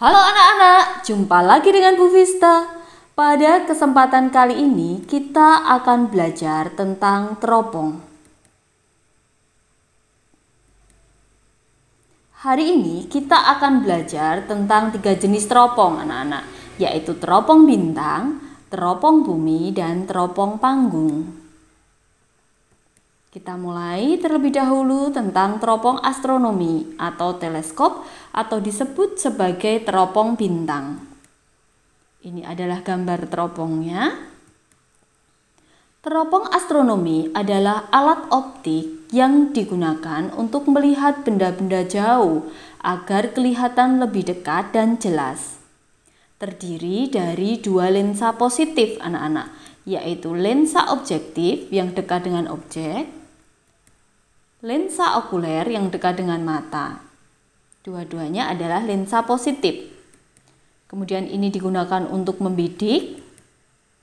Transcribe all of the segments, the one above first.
Halo anak-anak, jumpa lagi dengan Bu Vista. Pada kesempatan kali ini kita akan belajar tentang teropong. Hari ini kita akan belajar tentang 3 jenis teropong anak-anak, yaitu teropong bintang, teropong bumi, dan teropong panggung. Kita mulai terlebih dahulu tentang teropong astronomi atau teleskop atau disebut sebagai teropong bintang. Ini adalah gambar teropongnya. Teropong astronomi adalah alat optik yang digunakan untuk melihat benda-benda jauh agar kelihatan lebih dekat dan jelas. Terdiri dari 2 lensa positif anak-anak, yaitu lensa objektif yang dekat dengan objek, lensa okuler yang dekat dengan mata. Dua-duanya adalah lensa positif. Kemudian ini digunakan untuk membidik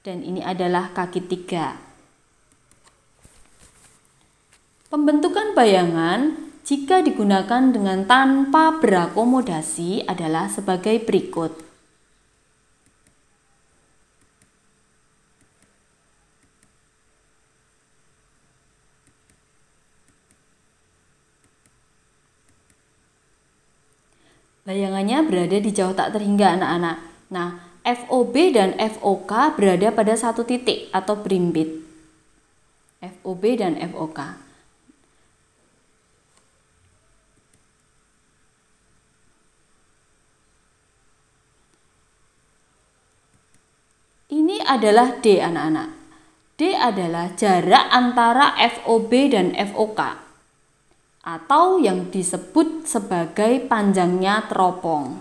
dan ini adalah kaki 3. Pembentukan bayangan jika digunakan dengan tanpa berakomodasi adalah sebagai berikut. Bayangannya berada di jauh tak terhingga anak-anak. Nah, FOB dan FOK berada pada satu titik atau berimbit. FOB dan FOK. Ini adalah D anak-anak. D adalah jarak antara FOB dan FOK. Atau yang disebut sebagai panjangnya teropong.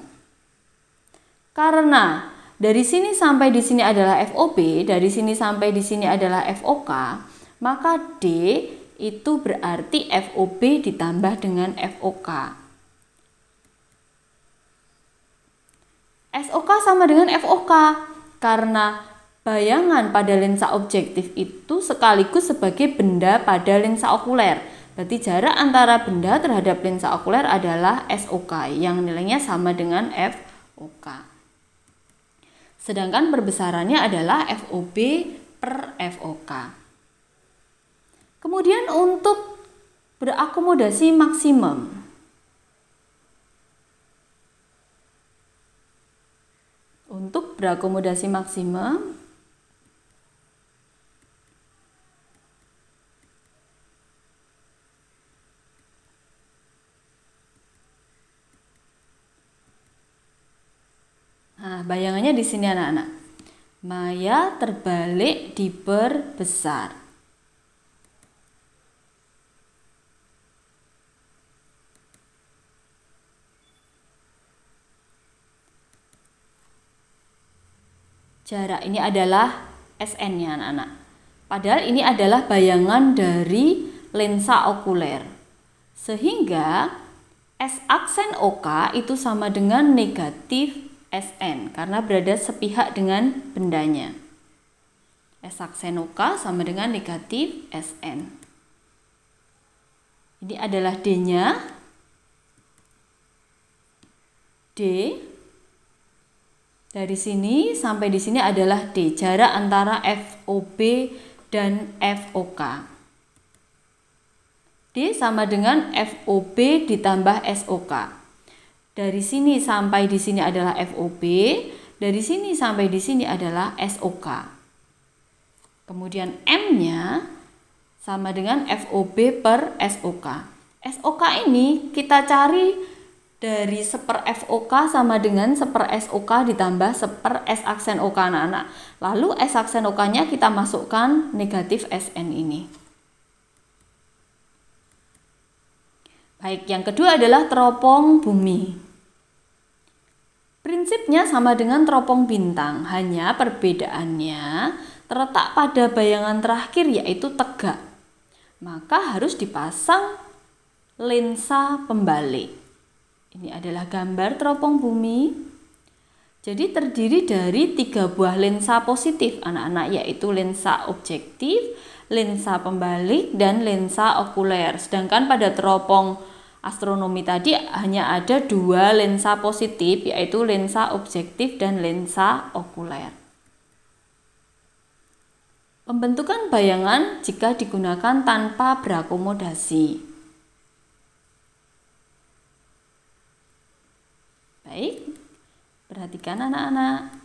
Karena dari sini sampai di sini adalah FOB, dari sini sampai di sini adalah FOK, maka D itu berarti FOB ditambah dengan FOK. SOK sama dengan FOK karena bayangan pada lensa objektif itu sekaligus sebagai benda pada lensa okuler. Berarti jarak antara benda terhadap lensa okuler adalah SOK yang nilainya sama dengan FOK. Sedangkan perbesarannya adalah FOB per FOK. Kemudian untuk berakomodasi maksimum. Untuk berakomodasi maksimum, nah, bayangannya di sini anak-anak. Maya terbalik diperbesar. Jarak ini adalah SN-nya anak-anak. Padahal ini adalah bayangan dari lensa okuler. Sehingga S aksen OK itu sama dengan negatif SN karena berada sepihak dengan bendanya. S aksen OK sama dengan negatif SN. Ini adalah D-nya. D. Dari sini sampai di sini adalah D, jarak antara FOB dan FOK. D sama dengan FOB ditambah SOK. Dari sini sampai di sini adalah FOB, dari sini sampai di sini adalah SOK. Kemudian M-nya sama dengan FOB per SOK. SOK ini kita cari dari seper FOK sama dengan seper SOK ditambah seper S aksen OK anak-anak. Lalu S aksen OK-nya kita masukkan negatif SN ini. Baik, yang kedua adalah teropong bumi. Prinsipnya sama dengan teropong bintang, hanya perbedaannya terletak pada bayangan terakhir yaitu tegak. Maka harus dipasang lensa pembalik. Ini adalah gambar teropong bumi. Jadi terdiri dari 3 buah lensa positif anak-anak, yaitu lensa objektif, lensa pembalik, dan lensa okuler. Sedangkan pada teropong astronomi tadi hanya ada 2 lensa positif, yaitu lensa objektif dan lensa okuler. Pembentukan bayangan jika digunakan tanpa berakomodasi. Baik, perhatikan anak-anak.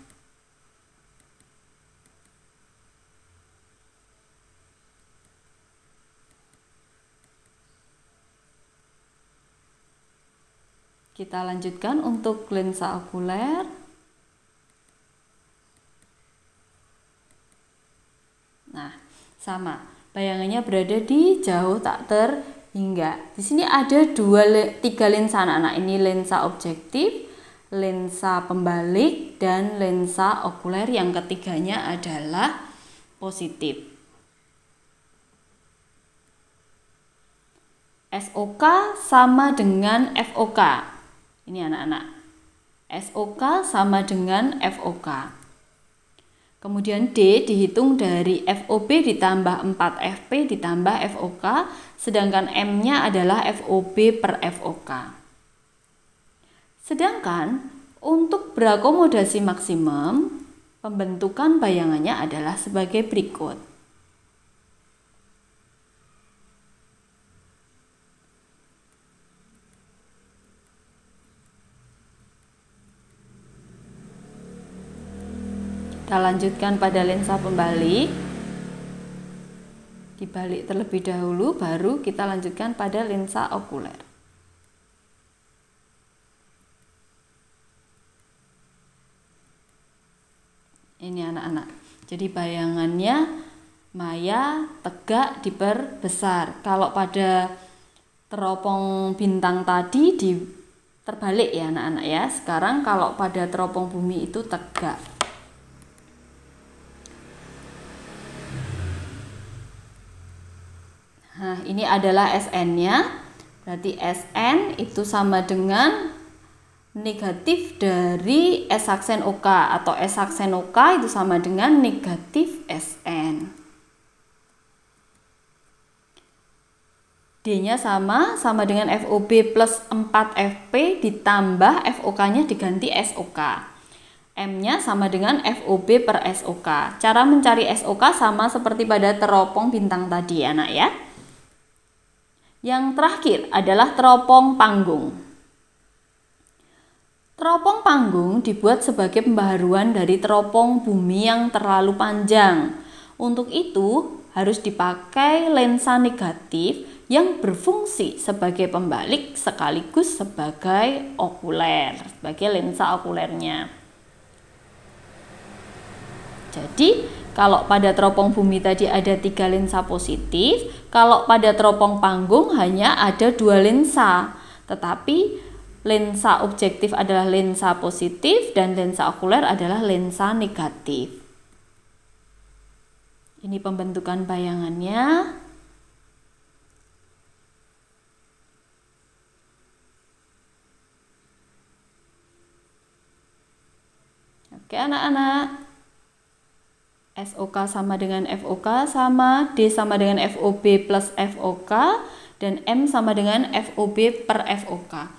Kita lanjutkan untuk lensa okuler. Nah, sama. Bayangannya berada di jauh tak terhingga. Di sini ada 3 lensa anak-anak. Ini lensa objektif, lensa pembalik, dan lensa okuler. Yang ketiganya adalah positif. SOK sama dengan FOK. Ini anak-anak. SOK sama dengan FOK. Kemudian D dihitung dari FOB ditambah 4FP ditambah FOK, sedangkan M-nya adalah FOB per FOK. Sedangkan untuk berakomodasi maksimum, pembentukan bayangannya adalah sebagai berikut. Kita lanjutkan pada lensa pembalik. Dibalik terlebih dahulu, baru kita lanjutkan pada lensa okuler. Ini anak-anak. Jadi bayangannya maya, tegak, diperbesar. Kalau pada teropong bintang tadi terbalik ya anak-anak ya. Sekarang kalau pada teropong bumi itu tegak. Nah, ini adalah SN-nya. Berarti SN itu sama dengan negatif dari S aksen OK, atau S aksen OK itu sama dengan negatif SN. D-nya sama dengan FOB plus 4FP ditambah FOK-nya diganti SOK. M-nya sama dengan FOB per SOK. Cara mencari SOK sama seperti pada teropong bintang tadi ya anak ya. Yang terakhir adalah teropong panggung. Teropong panggung dibuat sebagai pembaharuan dari teropong bumi yang terlalu panjang. Untuk itu harus dipakai lensa negatif yang berfungsi sebagai pembalik sekaligus sebagai okuler, sebagai lensa okulernya. Jadi kalau pada teropong bumi tadi ada 3 lensa positif, kalau pada teropong panggung hanya ada 2 lensa. Tetapi lensa objektif adalah lensa positif dan lensa okuler adalah lensa negatif. Ini pembentukan bayangannya. Oke anak-anak. SOK sama dengan FOK sama, D sama dengan FOB plus FOK, dan M sama dengan FOB per FOK.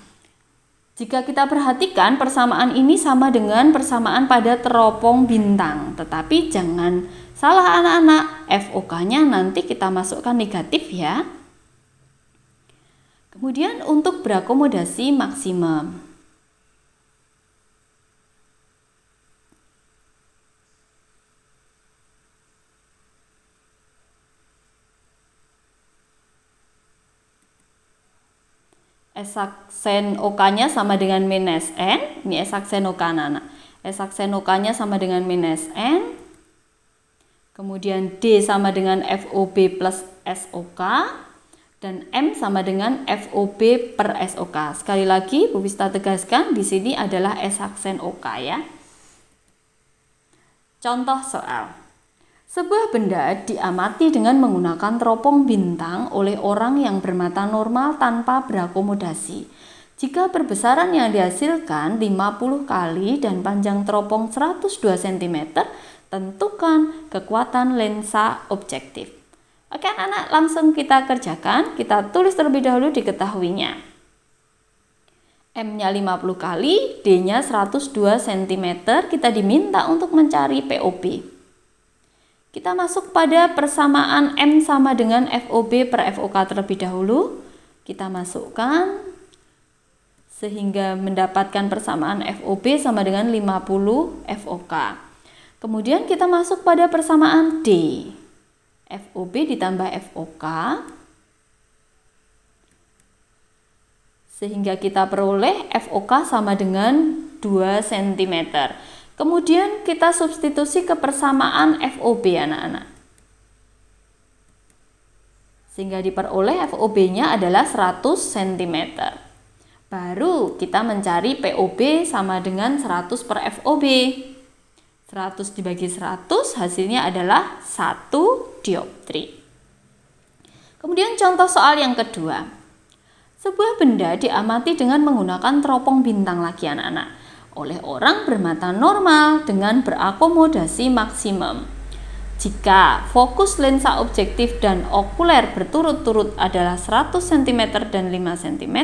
Jika kita perhatikan, persamaan ini sama dengan persamaan pada teropong bintang. Tetapi jangan salah anak-anak, FOK-nya nanti kita masukkan negatif ya. Kemudian untuk berakomodasi maksimum. S aksen OK-nya sama dengan min SN. Ini S aksen OK anak-anak. S aksen OK-nya sama dengan min SN. Kemudian D sama dengan FOB plus SOK. Dan M sama dengan FOB per SOK. Sekali lagi Bu Vista tegaskan di sini adalah S aksen OK ya. Contoh soal. Sebuah benda diamati dengan menggunakan teropong bintang oleh orang yang bermata normal tanpa berakomodasi. Jika perbesaran yang dihasilkan 50 kali dan panjang teropong 102 cm, tentukan kekuatan lensa objektif. Oke anak-anak, langsung kita kerjakan. Kita tulis terlebih dahulu diketahuinya. M-nya 50 kali, D-nya 102 cm. Kita diminta untuk mencari POB. Kita masuk pada persamaan M sama dengan FOB per FOK terlebih dahulu. Kita masukkan sehingga mendapatkan persamaan FOB sama dengan 50 FOK. Kemudian kita masuk pada persamaan D. FOB ditambah FOK. Sehingga kita peroleh FOK sama dengan 2 cm. Kemudian kita substitusi ke persamaan FOB anak-anak. Sehingga diperoleh FOB-nya adalah 100 cm. Baru kita mencari POB sama dengan 100 per FOB. 100 dibagi 100 hasilnya adalah 1 dioptri. Kemudian contoh soal yang kedua. Sebuah benda diamati dengan menggunakan teropong bintang lagi anak-anak oleh orang bermata normal dengan berakomodasi maksimum. Jika fokus lensa objektif dan okuler berturut-turut adalah 100 cm dan 5 cm,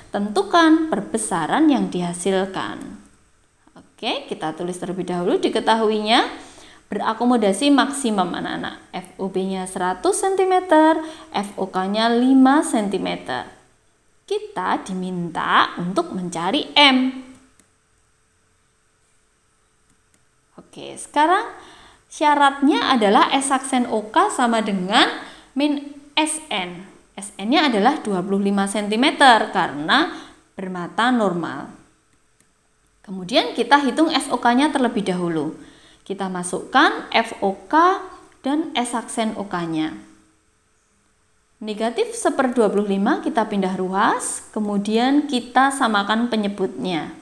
tentukan perbesaran yang dihasilkan. Oke, kita tulis terlebih dahulu diketahuinya. Berakomodasi maksimum anak-anak. FOB-nya 100 cm, FOK-nya 5 cm. Kita diminta untuk mencari M. Oke, sekarang syaratnya adalah S aksen OK sama dengan min SN. SN-nya adalah 25 cm karena bermata normal. Kemudian kita hitung SOK-nya terlebih dahulu. Kita masukkan FOK dan S aksen OK-nya. Negatif 1/25 kita pindah ruas, kemudian kita samakan penyebutnya.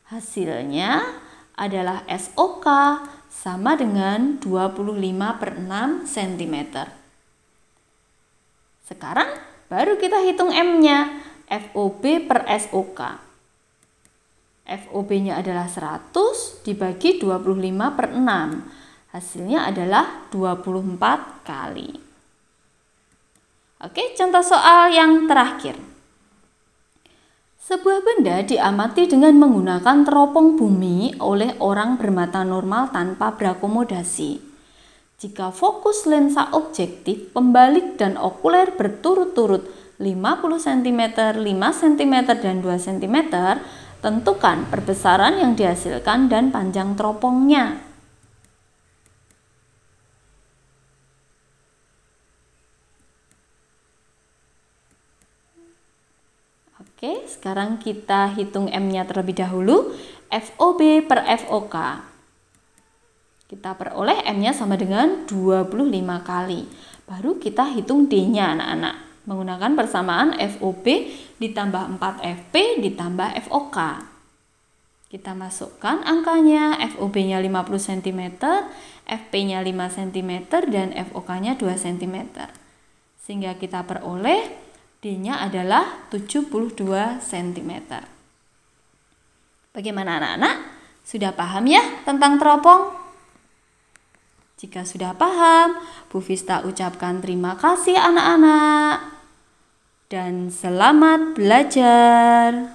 Hasilnya adalah SOK sama dengan 25/6 cm. Sekarang baru kita hitung M-nya, FOB per SOK. FOB-nya adalah 100 dibagi 25/6. Hasilnya adalah 24 kali. Oke, contoh soal yang terakhir. Sebuah benda diamati dengan menggunakan teropong bumi oleh orang bermata normal tanpa berakomodasi. Jika fokus lensa objektif, pembalik dan okuler berturut-turut 50 cm, 5 cm, dan 2 cm, tentukan perbesaran yang dihasilkan dan panjang teropongnya. Oke, sekarang kita hitung M-nya terlebih dahulu. FOB per FOK. Kita peroleh M-nya sama dengan 25 kali. Baru kita hitung D-nya anak-anak. Menggunakan persamaan FOB ditambah 4FP ditambah FOK. Kita masukkan angkanya. FOB-nya 50 cm, FP-nya 5 cm, dan FOK-nya 2 cm. Sehingga kita peroleh D-nya adalah 72 cm. Bagaimana anak-anak? Sudah paham ya tentang teropong? Jika sudah paham, Bu Vista ucapkan terima kasih anak-anak dan selamat belajar.